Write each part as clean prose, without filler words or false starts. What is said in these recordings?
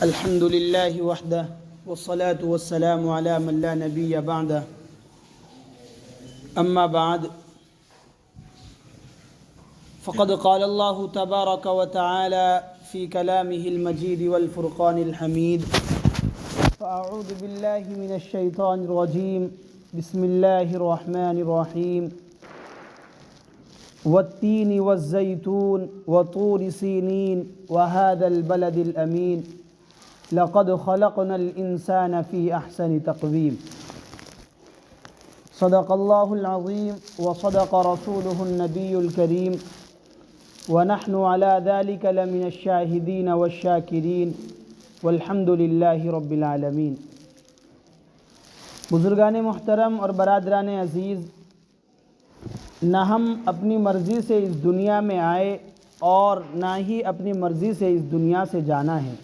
الحمد لله وحده والصلاة والسلام على من لا نبي بعده أما بعد فقد قال الله تبارك وتعالى في كلامه المجيد والفرقان الحميد فأعوذ بالله من الشيطان الرجيم بسم الله الرحمن الرحيم والتين والزيتون وطور سينين وهذا البلد الأمين لقد خلقنا الإنسان في أحسن تقويم صدق الله العظيم وصدق رسوله النبي الكريم ونحن على ذلك لمن الشاهدين والشاكرين والحمد لله رب العالمین۔ بزرگان محترم اور برادران عزیز، نہ ہم اپنی مرضی سے اس دنیا میں آئے اور نہ ہی اپنی مرضی سے اس دنیا سے جانا ہے۔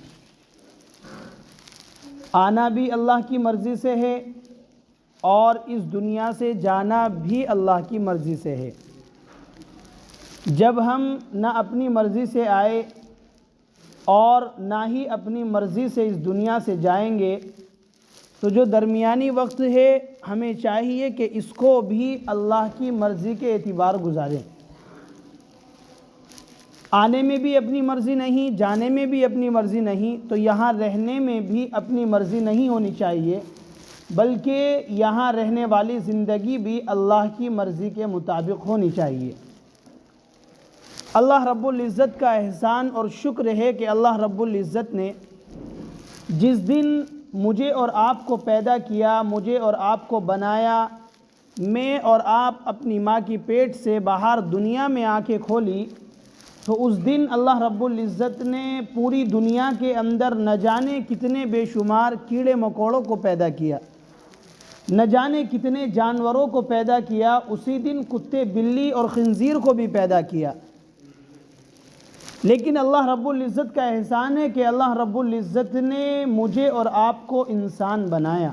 آنا بھی اللہ کی مرضی سے ہے اور اس دنیا سے جانا بھی اللہ کی مرضی سے ہے۔ جب ہم نہ اپنی مرضی سے آئے اور نہ ہی اپنی مرضی سے اس دنیا سے جائیں گے تو جو درمیانی وقت ہے ہمیں چاہیے کہ اس کو بھی اللہ کی مرضی کے اعتبار گزاریں۔ آنے میں بھی اپنی مرضی نہیں، جانے میں بھی اپنی مرضی نہیں، تو یہاں رہنے میں بھی اپنی مرضی نہیں ہونی چاہیے، بلکہ یہاں رہنے والی زندگی بھی اللہ کی مرضی کے مطابق ہونی چاہیے۔ اللہ رب العزت کا احسان اور شکر ہے کہ اللہ رب العزت نے جس دن مجھے اور آپ کو پیدا کیا، مجھے اور آپ کو بنایا، میں اور آپ اپنی ماں کی پیٹ سے باہر دنیا میں آنکھیں کھولی، تو اس دن اللہ رب العزت نے پوری دنیا کے اندر نہ جانے کتنے بے شمار کیڑے مکوڑوں کو پیدا کیا، نہ جانے کتنے جانوروں کو پیدا کیا، اسی دن کتے، بلی اور خنزیر کو بھی پیدا کیا۔ لیکن اللہ رب العزت کا احسان ہے کہ اللہ رب العزت نے مجھے اور آپ کو انسان بنایا،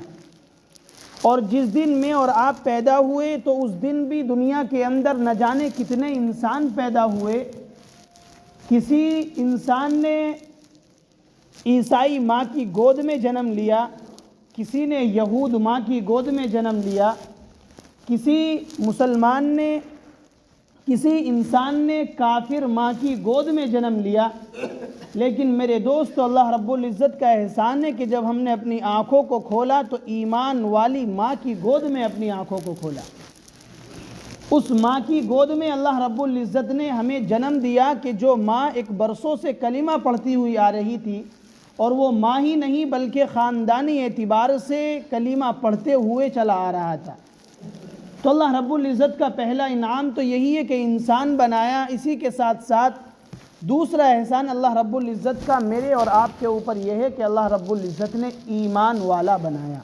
اور جس دن میں اور آپ پیدا ہوئے تو اس دن بھی دنیا کے اندر نہ جانے کتنے انسان پیدا ہوئے۔ کسی انسان نے عیسائی ماں کی گود میں جنم لیا، کسی نے یہود ماں کی گود میں جنم لیا، کسی انسان نے کافر ماں کی گود میں جنم لیا۔ لیکن میرے دوست، اللہ رب العزت کا احسان ہے کہ جب ہم نے اپنی آنکھوں کو کھولا تو ایمان والی ماں کی گود میں اپنی آنکھوں کو کھولا۔ اس ماں کی گود میں اللہ رب العزت نے ہمیں جنم دیا کہ جو ماں ایک برسوں سے کلمہ پڑھتی ہوئی آ رہی تھی، اور وہ ماں ہی نہیں بلکہ خاندانی اعتبار سے کلمہ پڑھتے ہوئے چلا آ رہا تھا۔ تو اللہ رب العزت کا پہلا انعام تو یہی ہے کہ انسان بنایا۔ اسی کے ساتھ ساتھ دوسرا احسان اللہ رب العزت کا میرے اور آپ کے اوپر یہ ہے کہ اللہ رب العزت نے ایمان والا بنایا۔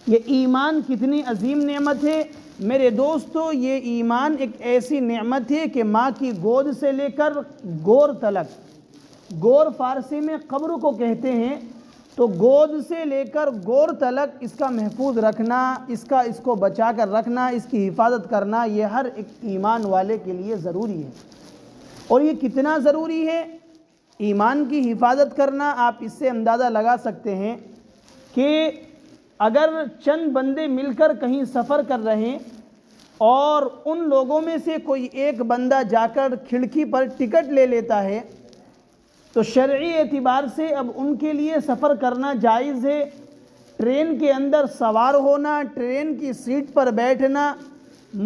یہ ایمان کتنی عظیم نعمت ہے میرے دوستو۔ یہ ایمان ایک ایسی نعمت ہے کہ ماں کی گود سے لے کر گور تلک، گور فارسی میں قبر کو کہتے ہیں، تو گود سے لے کر گور تلک اس کا محفوظ رکھنا، اس کو بچا کر رکھنا، اس کی حفاظت کرنا، یہ ہر ایک ایمان والے کے لیے ضروری ہے۔ اور یہ کتنا ضروری ہے ایمان کی حفاظت کرنا، آپ اس سے اندازہ لگا سکتے ہیں کہ اگر چند بندے مل کر کہیں سفر کر رہے ہیں اور ان لوگوں میں سے کوئی ایک بندہ جا کر کھڑکی پر ٹکٹ لے لیتا ہے تو شرعی اعتبار سے اب ان کے لیے سفر کرنا جائز ہے۔ ٹرین کے اندر سوار ہونا، ٹرین کی سیٹ پر بیٹھنا،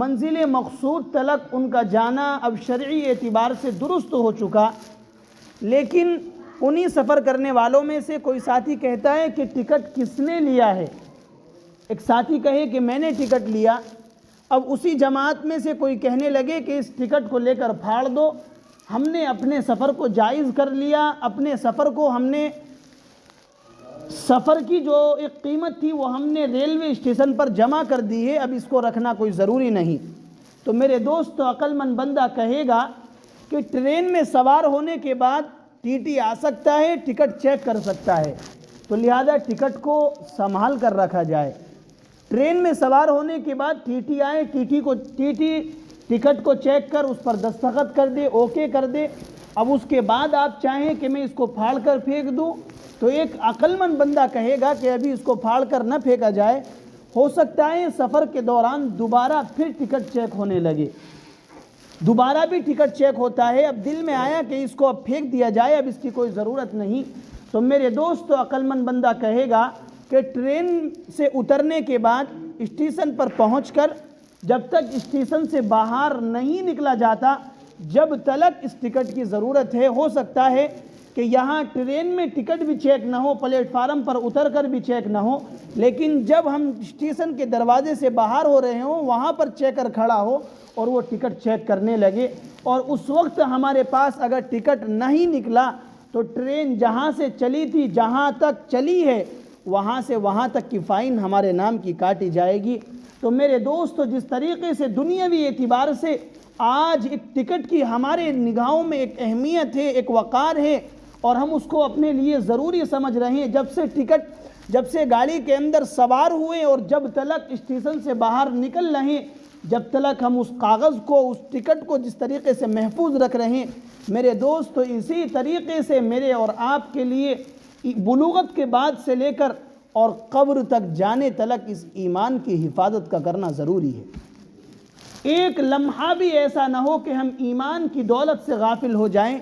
منزل مقصود تلک ان کا جانا اب شرعی اعتبار سے درست ہو چکا۔ لیکن انہی سفر کرنے والوں میں سے کوئی ساتھی کہتا ہے کہ ٹکٹ کس نے لیا ہے؟ ایک ساتھی کہے کہ میں نے ٹکٹ لیا۔ اب اسی جماعت میں سے کوئی کہنے لگے کہ اس ٹکٹ کو لے کر پھاڑ دو، ہم نے اپنے سفر کو جائز کر لیا، اپنے سفر کو ہم نے، سفر کی جو ایک قیمت تھی وہ ہم نے ریلوے اسٹیشن پر جمع کر دی ہے، اب اس کو رکھنا کوئی ضروری نہیں۔ تو میرے دوست، عقل مند بندہ کہے گا کہ ٹرین میں سوار ہونے کے بعد ٹی ٹی آ سکتا ہے، ٹکٹ چیک کر سکتا ہے، تو لہذا ٹکٹ کو سنبھال کر رکھا جائے۔ ٹرین میں سوار ہونے کے بعد ٹی ٹی آئے، ٹی ٹی ٹکٹ کو چیک کر اس پر دستخط کر دے، اوکے کر دے، اب اس کے بعد آپ چاہیں کہ میں اس کو پھاڑ کر پھینک دوں تو ایک عقل مند بندہ کہے گا کہ ابھی اس کو پھاڑ کر نہ پھینکا جائے، ہو سکتا ہے سفر کے دوران دوبارہ پھر ٹکٹ چیک ہونے لگے، دوبارہ بھی ٹکٹ چیک ہوتا ہے، اب دل میں آیا کہ اس کو اب پھینک دیا جائے، اب اس کی کوئی ضرورت نہیں، تو میرے دوست عقل مند بندہ کہے گا کہ ٹرین سے اترنے کے بعد اسٹیشن پر پہنچ کر جب تک اسٹیشن سے باہر نہیں نکلا جاتا، جب تلک اس ٹکٹ کی ضرورت ہے، ہو سکتا ہے کہ یہاں ٹرین میں ٹکٹ بھی چیک نہ ہو، پلیٹ فارم پر اتر کر بھی چیک نہ ہو، لیکن جب ہم اسٹیشن کے دروازے سے باہر ہو رہے ہوں وہاں پر چیکر کھڑا ہو اور وہ ٹکٹ چیک کرنے لگے، اور اس وقت ہمارے پاس اگر ٹکٹ نہیں نکلا تو ٹرین جہاں سے چلی تھی، جہاں تک چلی ہے، وہاں سے وہاں تک کی فائن ہمارے نام کی کاٹی جائے گی۔ تو میرے دوست، جس طریقے سے دنیاوی اعتبار سے آج ایک ٹکٹ کی ہمارے نگاہوں میں ایک اہمیت ہے، ایک وقار ہے، اور ہم اس کو اپنے لیے ضروری سمجھ رہے ہیں، جب سے گاڑی کے اندر سوار ہوئے اور جب تلک اسٹیشن سے باہر نکل رہے ہیں، جب تلک ہم اس کاغذ کو، اس ٹکٹ کو جس طریقے سے محفوظ رکھ رہے ہیں، میرے دوست، اسی طریقے سے میرے اور آپ کے لیے بلوغت کے بعد سے لے کر اور قبر تک جانے تلک اس ایمان کی حفاظت کا کرنا ضروری ہے۔ ایک لمحہ بھی ایسا نہ ہو کہ ہم ایمان کی دولت سے غافل ہو جائیں،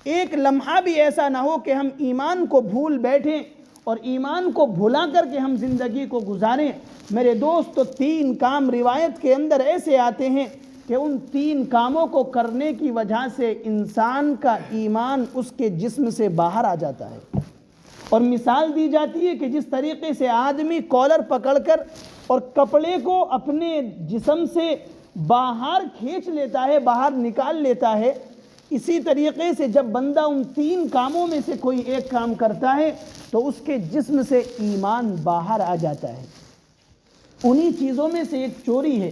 ایک لمحہ بھی ایسا نہ ہو کہ ہم ایمان کو بھول بیٹھیں اور ایمان کو بھلا کر کے ہم زندگی کو گزاریں۔ میرے دوست، 3 کام روایت کے اندر ایسے آتے ہیں کہ ان 3 کاموں کو کرنے کی وجہ سے انسان کا ایمان اس کے جسم سے باہر آ جاتا ہے، اور مثال دی جاتی ہے کہ جس طریقے سے آدمی کالر پکڑ کر اور کپڑے کو اپنے جسم سے باہر کھینچ لیتا ہے، باہر نکال لیتا ہے، اسی طریقے سے جب بندہ ان 3 کاموں میں سے کوئی ایک کام کرتا ہے تو اس کے جسم سے ایمان باہر آ جاتا ہے۔ انہی چیزوں میں سے ایک چوری ہے۔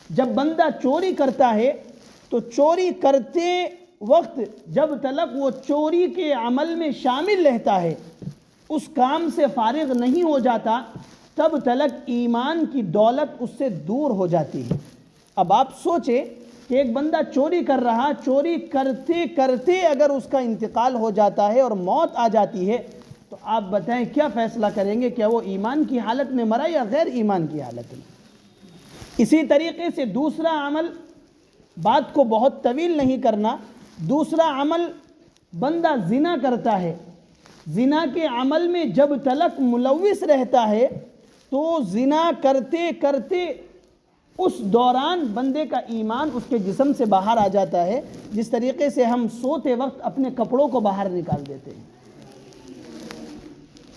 جب بندہ چوری کرتا ہے تو چوری کرتے وقت جب تلک وہ چوری کے عمل میں شامل رہتا ہے، اس کام سے فارغ نہیں ہو جاتا، تب تلک ایمان کی دولت اس سے دور ہو جاتی ہے۔ اب آپ سوچیں کہ ایک بندہ چوری کر رہا، چوری کرتے کرتے اگر اس کا انتقال ہو جاتا ہے اور موت آ جاتی ہے، تو آپ بتائیں کیا فیصلہ کریں گے؟ کیا وہ ایمان کی حالت میں مرا یا غیر ایمان کی حالت میں؟ اسی طریقے سے دوسرا عمل، بات کو بہت طویل نہیں کرنا، دوسرا عمل بندہ زنا کرتا ہے، زنا کے عمل میں جب تلک ملوث رہتا ہے تو زنا کرتے کرتے اس دوران بندے کا ایمان اس کے جسم سے باہر آ جاتا ہے، جس طریقے سے ہم سوتے وقت اپنے کپڑوں کو باہر نکال دیتے ہیں،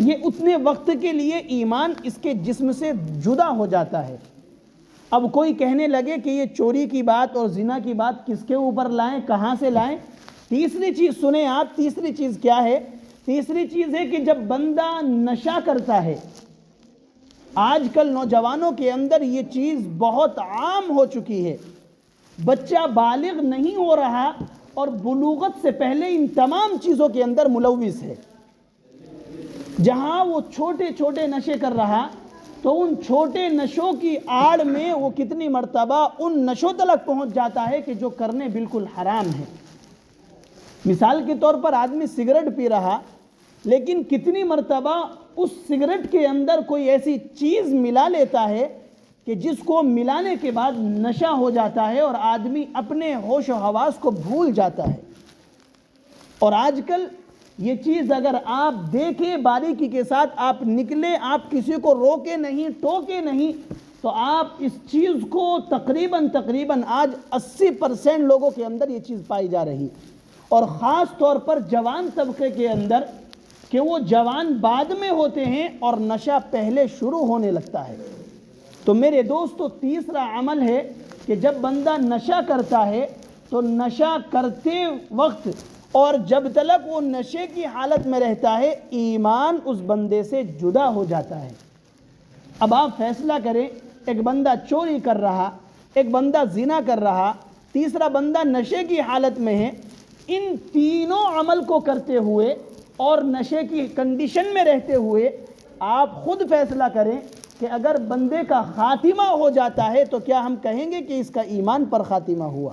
یہ اتنے وقت کے لیے ایمان اس کے جسم سے جدا ہو جاتا ہے۔ اب کوئی کہنے لگے کہ یہ چوری کی بات اور زنا کی بات کس کے اوپر لائیں، کہاں سے لائیں؟ تیسری چیز سنیں آپ، تیسری چیز کیا ہے؟ تیسری چیز ہے کہ جب بندہ نشہ کرتا ہے، آج کل نوجوانوں کے اندر یہ چیز بہت عام ہو چکی ہے، بچہ بالغ نہیں ہو رہا اور بلوغت سے پہلے ان تمام چیزوں کے اندر ملوث ہے، جہاں وہ چھوٹے چھوٹے نشے کر رہا تو ان چھوٹے نشوں کی آڑ میں وہ کتنی مرتبہ ان نشوں تلک پہنچ جاتا ہے کہ جو کرنے بالکل حرام ہے۔ مثال کے طور پر آدمی سگریٹ پی رہا، لیکن کتنی مرتبہ اس سگریٹ کے اندر کوئی ایسی چیز ملا لیتا ہے کہ جس کو ملانے کے بعد نشہ ہو جاتا ہے اور آدمی اپنے ہوش و حواس کو بھول جاتا ہے۔ اور آج کل یہ چیز اگر آپ دیکھیں باریکی کے ساتھ، آپ نکلیں، آپ کسی کو روکے نہیں، ٹوکے نہیں، تو آپ اس چیز کو تقریباً آج 80% لوگوں کے اندر یہ چیز پائی جا رہی، اور خاص طور پر جوان طبقے کے اندر، کہ وہ جوان بعد میں ہوتے ہیں اور نشہ پہلے شروع ہونے لگتا ہے۔ تو میرے دوستو، تیسرا عمل ہے کہ جب بندہ نشہ کرتا ہے تو نشہ کرتے وقت اور جب تلک وہ نشے کی حالت میں رہتا ہے، ایمان اس بندے سے جدا ہو جاتا ہے۔ اب آپ فیصلہ کریں، ایک بندہ چوری کر رہا، ایک بندہ زنا کر رہا، تیسرا بندہ نشے کی حالت میں ہے، ان تینوں عمل کو کرتے ہوئے اور نشے کی کنڈیشن میں رہتے ہوئے آپ خود فیصلہ کریں کہ اگر بندے کا خاتمہ ہو جاتا ہے تو کیا ہم کہیں گے کہ اس کا ایمان پر خاتمہ ہوا؟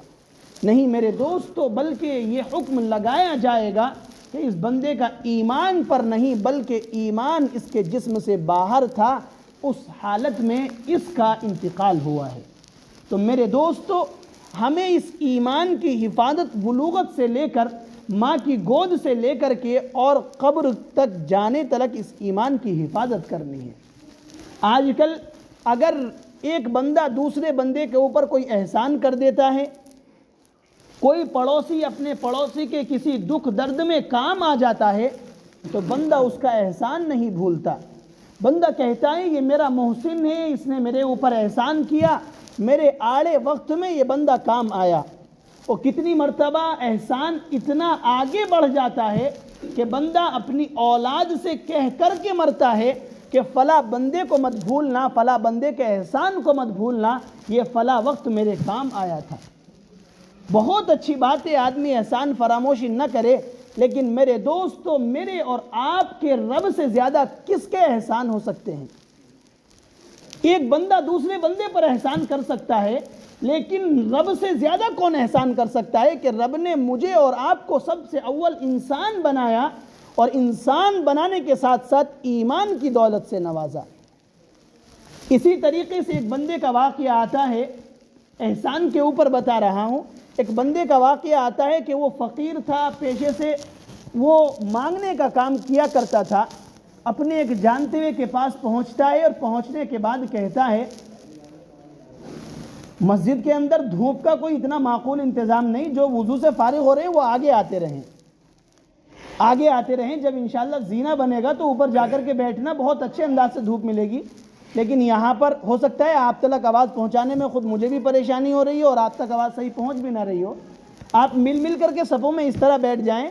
نہیں میرے دوستو، بلکہ یہ حکم لگایا جائے گا کہ اس بندے کا ایمان پر نہیں بلکہ ایمان اس کے جسم سے باہر تھا، اس حالت میں اس کا انتقال ہوا ہے۔ تو میرے دوستو، ہمیں اس ایمان کی حفاظت بلوغت سے لے کر، ماں کی گود سے لے کر کے اور قبر تک جانے تلک اس ایمان کی حفاظت کرنی ہے۔ آج کل اگر ایک بندہ دوسرے بندے کے اوپر کوئی احسان کر دیتا ہے، کوئی پڑوسی اپنے پڑوسی کے کسی دکھ درد میں کام آ جاتا ہے، تو بندہ اس کا احسان نہیں بھولتا۔ بندہ کہتا ہے یہ میرا محسن ہے، اس نے میرے اوپر احسان کیا، میرے آڑے وقت میں یہ بندہ کام آیا۔ اور کتنی مرتبہ احسان اتنا آگے بڑھ جاتا ہے کہ بندہ اپنی اولاد سے کہہ کر کے مرتا ہے کہ فلاں بندے کو مت بھولنا، فلاں بندے کے احسان کو مت بھولنا، یہ فلاں وقت میرے کام آیا تھا۔ بہت اچھی بات ہے آدمی احسان فراموشی نہ کرے، لیکن میرے دوستو، میرے اور آپ کے رب سے زیادہ کس کے احسان ہو سکتے ہیں؟ ایک بندہ دوسرے بندے پر احسان کر سکتا ہے، لیکن رب سے زیادہ کون احسان کر سکتا ہے کہ رب نے مجھے اور آپ کو سب سے اول انسان بنایا، اور انسان بنانے کے ساتھ ساتھ ایمان کی دولت سے نوازا۔ اسی طریقے سے ایک بندے کا واقعہ آتا ہے، احسان کے اوپر بتا رہا ہوں، ایک بندے کا واقعہ آتا ہے کہ وہ فقیر تھا، پیشے سے وہ مانگنے کا کام کیا کرتا تھا۔ اپنے ایک جانتے ہوئے کے پاس پہنچتا ہے، اور پہنچنے کے بعد کہتا ہے مسجد کے اندر دھوپ کا کوئی اتنا معقول انتظام نہیں، جو وضو سے فارغ ہو رہے ہیں وہ آگے آتے رہیں، آگے آتے رہیں، جب انشاءاللہ زینہ بنے گا تو اوپر جا کر کے بیٹھنا، بہت اچھے انداز سے دھوپ ملے گی، لیکن یہاں پر ہو سکتا ہے آپ تک آواز پہنچانے میں خود مجھے بھی پریشانی ہو رہی ہو اور آپ تک آواز صحیح پہنچ بھی نہ رہی ہو۔ آپ مل مل کر کے صفوں میں اس طرح بیٹھ جائیں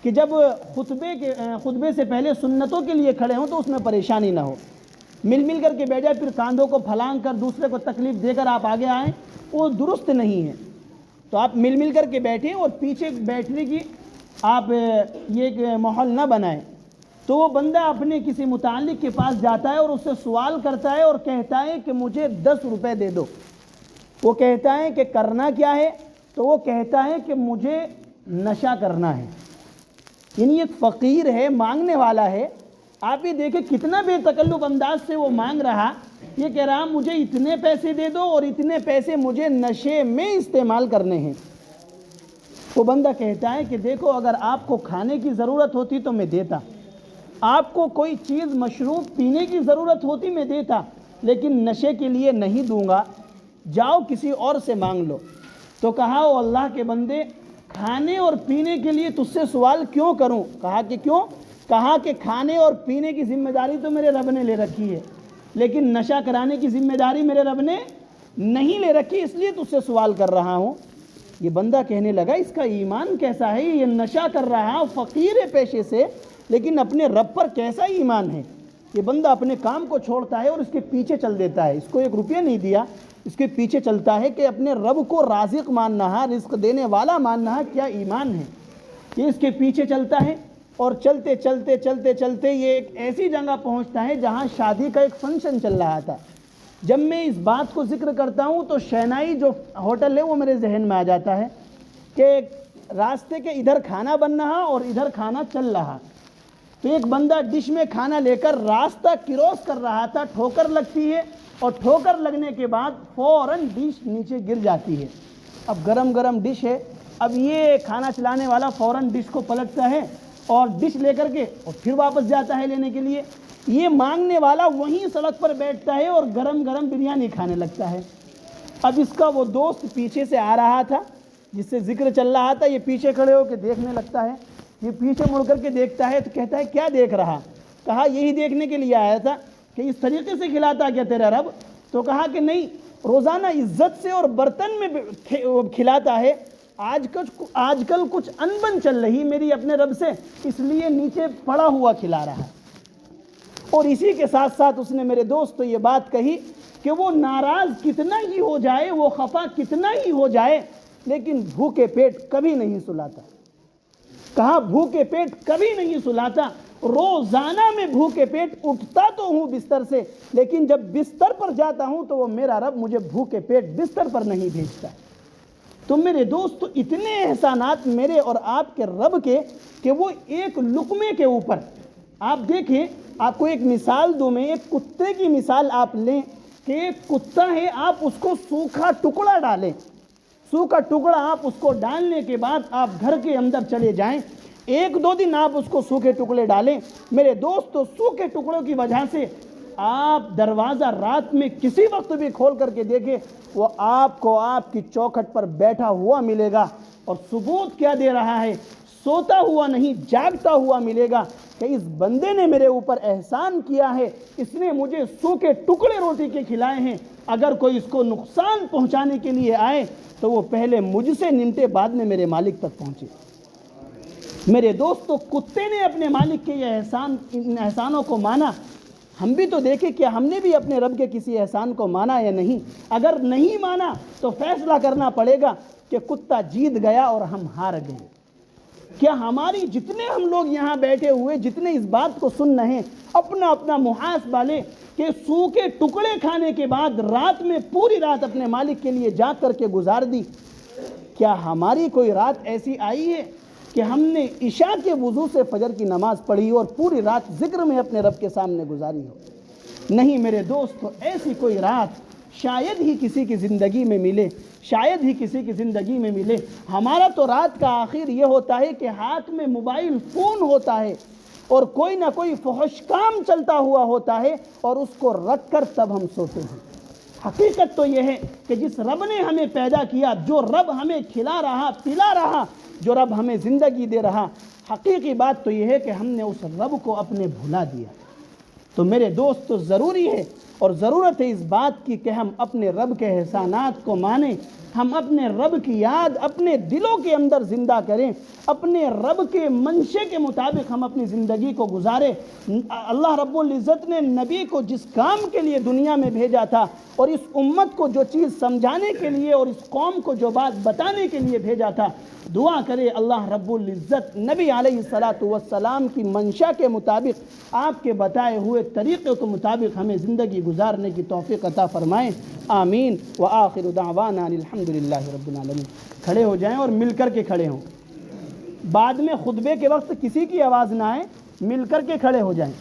کہ جب خطبے سے پہلے سنتوں کے لیے کھڑے ہوں تو اس میں پریشانی نہ ہو، مل مل کر کے بیٹھ جائے، پھر کاندھوں کو پھلانگ کر دوسرے کو تکلیف دے کر آپ آگے آئیں، وہ درست نہیں ہے۔ تو آپ مل مل کر کے بیٹھیں اور پیچھے بیٹھنے کی آپ یہ ایک ماحول نہ بنائیں۔ تو وہ بندہ اپنے کسی متعلق کے پاس جاتا ہے اور اس سے سوال کرتا ہے اور کہتا ہے کہ مجھے 10 روپے دے دو۔ وہ کہتا ہے کہ کرنا کیا ہے؟ تو وہ کہتا ہے کہ مجھے نشہ کرنا ہے۔ یعنی ایک فقیر ہے، مانگنے والا ہے، آپ یہ دیکھیں کتنا بے تکلف انداز سے وہ مانگ رہا، یہ کہہ رہا مجھے اتنے پیسے دے دو اور اتنے پیسے مجھے نشے میں استعمال کرنے ہیں۔ وہ بندہ کہتا ہے کہ دیکھو، اگر آپ کو کھانے کی ضرورت ہوتی تو میں دیتا، آپ کو کوئی چیز مشروب پینے کی ضرورت ہوتی میں دیتا، لیکن نشے کے لیے نہیں دوں گا، جاؤ کسی اور سے مانگ لو۔ تو کہا او اللہ کے بندے، کھانے اور پینے کے لیے تجھ سے سوال کیوں کروں؟ کہا کہ کیوں؟ کہا کہ کھانے اور پینے کی ذمہ داری تو میرے رب نے لے رکھی ہے، لیکن نشہ کرانے کی ذمہ داری میرے رب نے نہیں لے رکھی، اس لیے تجھ سے سوال کر رہا ہوں۔ یہ بندہ کہنے لگا اس کا ایمان کیسا ہے، یہ نشہ کر رہا، فقیر ہے پیشے سے، لیکن اپنے رب پر کیسا ایمان ہے۔ یہ بندہ اپنے کام کو چھوڑتا ہے اور اس کے پیچھے چل دیتا ہے، اس کو 1 روپیہ نہیں دیا، اس کے پیچھے چلتا ہے کہ اپنے رب کو رازق ماننا ہے، رزق دینے والا ماننا ہے، کیا ایمان ہے۔ یہ اس کے پیچھے چلتا ہے اور چلتے چلتے چلتے چلتے یہ ایک ایسی جگہ پہنچتا ہے جہاں شادی کا ایک فنکشن چل رہا تھا۔ جب میں اس بات کو ذکر کرتا ہوں تو شہنائی جو ہوٹل ہے وہ میرے ذہن میں آ جاتا ہے کہ راستے کے ادھر کھانا بن رہا اور ادھر کھانا چل رہا، تو ایک بندہ ڈش میں کھانا لے کر راستہ کراس کر رہا تھا، ٹھوکر لگتی ہے اور ٹھوکر لگنے کے بعد فوراً ڈش نیچے گر جاتی ہے۔ اب گرم گرم ڈش ہے، اب یہ کھانا چلانے والا فوراً ڈش کو پلٹتا ہے اور ڈش لے کر کے اور پھر واپس جاتا ہے لینے کے لیے۔ یہ مانگنے والا وہیں سڑک پر بیٹھتا ہے اور گرم گرم بریانی کھانے لگتا ہے۔ اب اس کا وہ دوست پیچھے سے آ رہا تھا جس سے ذکر چل رہا تھا، یہ پیچھے کھڑے ہو کے دیکھنے لگتا ہے، یہ پیچھے مڑ کر کے دیکھتا ہے تو کہتا ہے کیا دیکھ رہا؟ کہا یہی دیکھنے کے لیے آیا تھا کہ اس طریقے سے کھلاتا کیا تیرا رب؟ تو کہا کہ نہیں، روزانہ عزت سے اور برتن میں کھلاتا ہے، آج کل کچھ انبن چل رہی میری اپنے رب سے، اس لیے نیچے پڑا ہوا کھلا رہا ہے۔ اور اسی کے ساتھ ساتھ اس نے میرے دوست یہ بات کہی کہ وہ ناراض کتنا ہی ہو جائے، وہ خفا کتنا ہی ہو جائے، لیکن بھوکے پیٹ کبھی نہیں سلاتا۔ کہا بھوکے پیٹ کبھی نہیں سلاتا، روزانہ میں بھوکے پیٹ اٹھتا تو ہوں بستر سے، لیکن جب بستر پر جاتا ہوں تو وہ میرا رب مجھے بھوکے پیٹ بستر پر نہیں بھیجتا۔ تو میرے دوست اتنے احسانات میرے اور آپ کے رب کے کہ وہ ایک لقمے کے اوپر، آپ دیکھیں، آپ کو ایک مثال دوں میں، ایک کتے کی مثال آپ لیں کہ ایک کتا ہے، آپ اس کو سوکھا ٹکڑا ڈالیں، سوکھا ٹکڑا آپ اس کو ڈالنے کے بعد آپ گھر کے اندر چلے جائیں، 1-2 دن آپ اس کو سوکھے ٹکڑے ڈالیں، میرے دوستو سوکھے ٹکڑوں کی وجہ سے آپ دروازہ رات میں کسی وقت بھی کھول کر کے دیکھیں، وہ آپ کو آپ کی چوکھٹ پر بیٹھا ہوا ملے گا، اور ثبوت کیا دے رہا ہے؟ سوتا ہوا نہیں، جاگتا ہوا ملے گا کہ اس بندے نے میرے اوپر احسان کیا ہے، اس نے مجھے سوکھے ٹکڑے روٹی کے کھلائے ہیں، اگر کوئی اس کو نقصان پہنچانے کے لیے آئے تو وہ پہلے مجھ سے نمٹے، بعد میں میرے مالک تک پہنچے۔ میرے دوستو کتے نے اپنے مالک کے یہ ان احسانوں کو مانا، ہم بھی تو دیکھیں کہ ہم نے بھی اپنے رب کے کسی احسان کو مانا یا نہیں؟ اگر نہیں مانا تو فیصلہ کرنا پڑے گا کہ کتا جیت گیا اور ہم ہار گئے۔ کیا ہماری جتنے ہم لوگ یہاں بیٹھے ہوئے جتنے اس بات کو سن رہے ہیں، اپنا اپنا محاسبہ لیں کہ سوکھے ٹکڑے کھانے کے بعد رات میں پوری رات اپنے مالک کے لیے جاگ کر کے گزار دی؟ کیا ہماری کوئی رات ایسی آئی ہے کہ ہم نے عشاء کے وضو سے فجر کی نماز پڑھی اور پوری رات ذکر میں اپنے رب کے سامنے گزاری ہو؟ نہیں میرے دوستو، ایسی کوئی رات شاید ہی کسی کی زندگی میں ملے، شاید ہی کسی کی زندگی میں ملے۔ ہمارا تو رات کا آخر یہ ہوتا ہے کہ ہاتھ میں موبائل فون ہوتا ہے اور کوئی نہ کوئی فحش کام چلتا ہوا ہوتا ہے، اور اس کو رکھ کر تب ہم سوتے ہیں۔ حقیقت تو یہ ہے کہ جس رب نے ہمیں پیدا کیا، جو رب ہمیں کھلا رہا پلا رہا، جو رب ہمیں زندگی دے رہا، حقیقی بات تو یہ ہے کہ ہم نے اس رب کو اپنے بھلا دیا۔ تو میرے دوست ضروری ہے اور ضرورت ہے اس بات کی کہ ہم اپنے رب کے احسانات کو مانیں، ہم اپنے رب کی یاد اپنے دلوں کے اندر زندہ کریں، اپنے رب کے منشے کے مطابق ہم اپنی زندگی کو گزاریں۔ اللہ رب العزت نے نبی کو جس کام کے لیے دنیا میں بھیجا تھا اور اس امت کو جو چیز سمجھانے کے لیے اور اس قوم کو جو بات بتانے کے لیے بھیجا تھا، دعا کرے اللہ رب العزت نبی علیہ السلام کی منشا کے مطابق، آپ کے بتائے ہوئے طریقے کے مطابق ہمیں زندگی گزارنے کی توفیق عطا فرمائیں۔ آمین وآخر دعوانا الحمدللہ رب العالمین۔ کھڑے ہو جائیں اور مل کر کے کھڑے ہوں، بعد میں خطبے کے وقت کسی کی آواز نہ آئے، مل کر کے کھڑے ہو جائیں۔